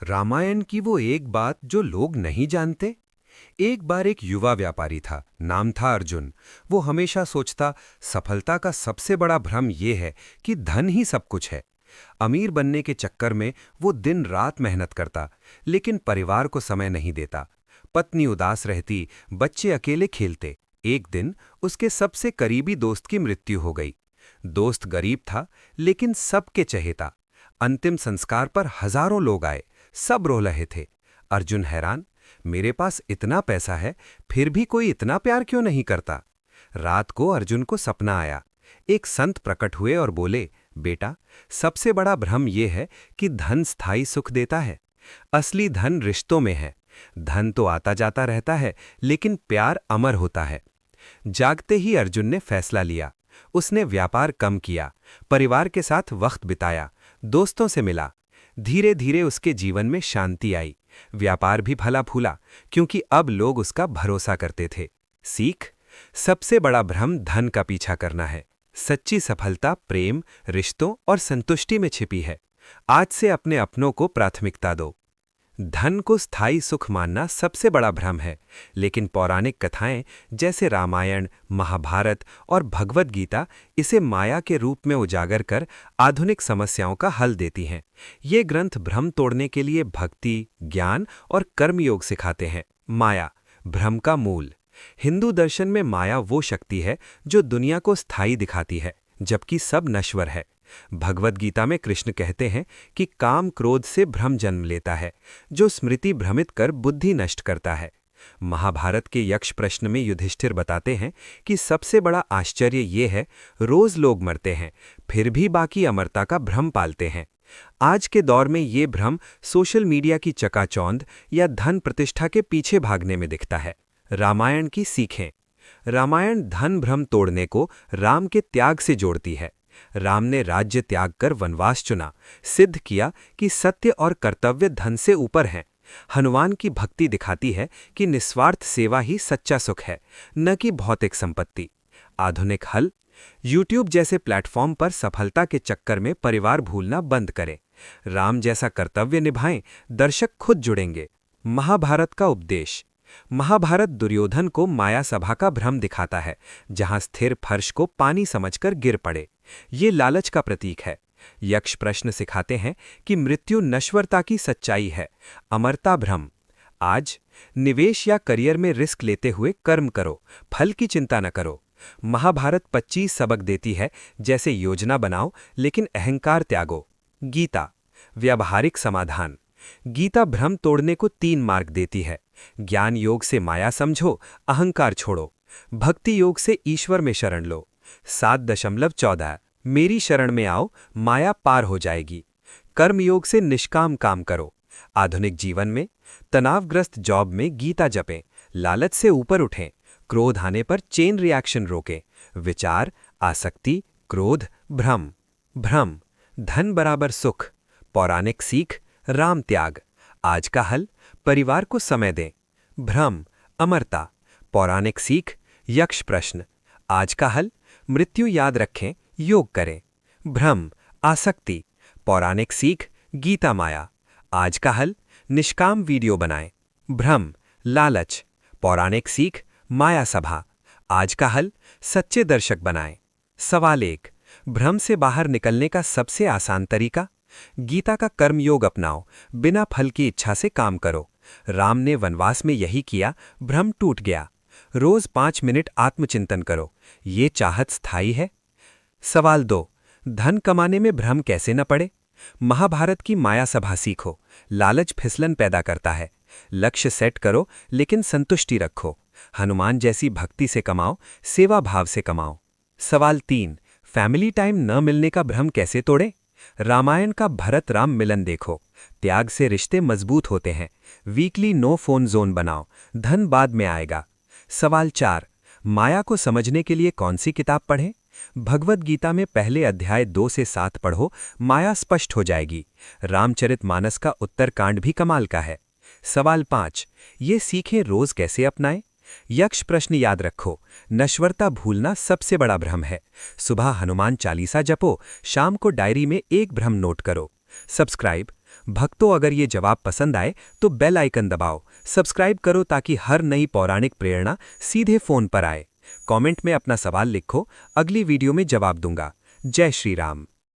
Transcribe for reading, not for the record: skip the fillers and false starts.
रामायण की वो एक बात जो लोग नहीं जानते। एक बार एक युवा व्यापारी था, नाम था अर्जुन। वो हमेशा सोचता, सफलता का सबसे बड़ा भ्रम ये है कि धन ही सब कुछ है। अमीर बनने के चक्कर में वो दिन रात मेहनत करता, लेकिन परिवार को समय नहीं देता। पत्नी उदास रहती, बच्चे अकेले खेलते। एक दिन उसके सबसे करीबी दोस्त की मृत्यु हो गई। दोस्त गरीब था, लेकिन सबके चहेता। अंतिम संस्कार पर हजारों लोग आए, सब रो रहे थे। अर्जुन हैरान, मेरे पास इतना पैसा है, फिर भी कोई इतना प्यार क्यों नहीं करता। रात को अर्जुन को सपना आया। एक संत प्रकट हुए और बोले, बेटा, सबसे बड़ा भ्रम यह है कि धन स्थायी सुख देता है। असली धन रिश्तों में है। धन तो आता जाता रहता है, लेकिन प्यार अमर होता है। जागते ही अर्जुन ने फैसला लिया। उसने व्यापार कम किया, परिवार के साथ वक्त बिताया, दोस्तों से मिला। धीरे धीरे उसके जीवन में शांति आई। व्यापार भी भला फूला, क्योंकि अब लोग उसका भरोसा करते थे। सीख: सबसे बड़ा भ्रम धन का पीछा करना है। सच्ची सफलता प्रेम, रिश्तों और संतुष्टि में छिपी है। आज से अपने अपनों को प्राथमिकता दो। धन को स्थायी सुख मानना सबसे बड़ा भ्रम है, लेकिन पौराणिक कथाएं जैसे रामायण, महाभारत और भगवद गीता इसे माया के रूप में उजागर कर आधुनिक समस्याओं का हल देती हैं। ये ग्रंथ भ्रम तोड़ने के लिए भक्ति, ज्ञान और कर्मयोग सिखाते हैं। माया, भ्रम का मूल। हिंदू दर्शन में माया वो शक्ति है जो दुनिया को स्थायी दिखाती है, जबकि सब नश्वर है। भगवद गीता में कृष्ण कहते हैं कि काम क्रोध से भ्रम जन्म लेता है, जो स्मृति भ्रमित कर बुद्धि नष्ट करता है। महाभारत के यक्ष प्रश्न में युधिष्ठिर बताते हैं कि सबसे बड़ा आश्चर्य ये है, रोज लोग मरते हैं, फिर भी बाकी अमरता का भ्रम पालते हैं। आज के दौर में ये भ्रम सोशल मीडिया की चकाचौंध या धन प्रतिष्ठा के पीछे भागने में दिखता है। रामायण की सीखें: रामायण धन भ्रम तोड़ने को राम के त्याग से जोड़ती है। राम ने राज्य त्याग कर वनवास चुना, सिद्ध किया कि सत्य और कर्तव्य धन से ऊपर हैं। हनुमान की भक्ति दिखाती है कि निस्वार्थ सेवा ही सच्चा सुख है, न कि भौतिक संपत्ति। आधुनिक हल: यूट्यूब जैसे प्लेटफॉर्म पर सफलता के चक्कर में परिवार भूलना बंद करें। राम जैसा कर्तव्य निभाएं, दर्शक खुद जुड़ेंगे। महाभारत का उपदेश: महाभारत दुर्योधन को माया सभा का भ्रम दिखाता है, जहां स्थिर फर्श को पानी समझकर गिर पड़े। ये लालच का प्रतीक है। यक्ष प्रश्न सिखाते हैं कि मृत्यु नश्वरता की सच्चाई है, अमरता भ्रम। आज निवेश या करियर में रिस्क लेते हुए कर्म करो, फल की चिंता न करो। महाभारत 25 सबक देती है, जैसे योजना बनाओ लेकिन अहंकार त्यागो। गीता, व्यावहारिक समाधान। गीता भ्रम तोड़ने को 3 मार्ग देती है। ज्ञान योग से माया समझो, अहंकार छोड़ो। भक्ति योग से ईश्वर में शरण लो। 7.14 मेरी शरण में आओ, माया पार हो जाएगी। कर्म योग से निष्काम काम करो। आधुनिक जीवन में तनावग्रस्त जॉब में गीता जपें, लालच से ऊपर उठें, क्रोध आने पर चेन रिएक्शन रोकें। विचार, आसक्ति, क्रोध, भ्रम। भ्रम: धन बराबर सुख। पौराणिक सीख, राम त्याग। आज का हल: परिवार को समय दें। भ्रम: अमरता। पौराणिक सीख, यक्ष प्रश्न। आज का हल: मृत्यु याद रखें, योग करें। भ्रम: आसक्ति। पौराणिक सीख, गीता माया। आज का हल: निष्काम वीडियो बनाएं। भ्रम: लालच। पौराणिक सीख, माया सभा। आज का हल: सच्चे दर्शक बनाएं। सवाल 1: भ्रम से बाहर निकलने का सबसे आसान तरीका? गीता का कर्मयोग अपनाओ, बिना फल की इच्छा से काम करो। राम ने वनवास में यही किया, भ्रम टूट गया। रोज 5 मिनट आत्मचिंतन करो, ये चाहत स्थायी है? सवाल 2: धन कमाने में भ्रम कैसे न पड़े? महाभारत की माया सभा सीखो, लालच फिसलन पैदा करता है। लक्ष्य सेट करो, लेकिन संतुष्टि रखो। हनुमान जैसी भक्ति से कमाओ, सेवा भाव से कमाओ। सवाल 3: फैमिली टाइम न मिलने का भ्रम कैसे तोड़ें? रामायण का भरत राम मिलन देखो, त्याग से रिश्ते मजबूत होते हैं। वीकली नो फोन जोन बनाओ, धन बाद में आएगा। सवाल 4: माया को समझने के लिए कौन सी किताब पढ़ें? भगवद गीता में पहले अध्याय 2 से 7 पढ़ो, माया स्पष्ट हो जाएगी। रामचरितमानस का उत्तरकांड भी कमाल का है। सवाल 5: ये सीखें रोज कैसे अपनाएं? यक्ष प्रश्न याद रखो, नश्वरता भूलना सबसे बड़ा भ्रम है। सुबह हनुमान चालीसा जपो, शाम को डायरी में एक भ्रम नोट करो। सब्सक्राइब। भक्तों, अगर ये जवाब पसंद आए तो बेल आइकन दबाओ, सब्सक्राइब करो ताकि हर नई पौराणिक प्रेरणा सीधे फोन पर आए। कमेंट में अपना सवाल लिखो, अगली वीडियो में जवाब दूंगा। जय श्री राम।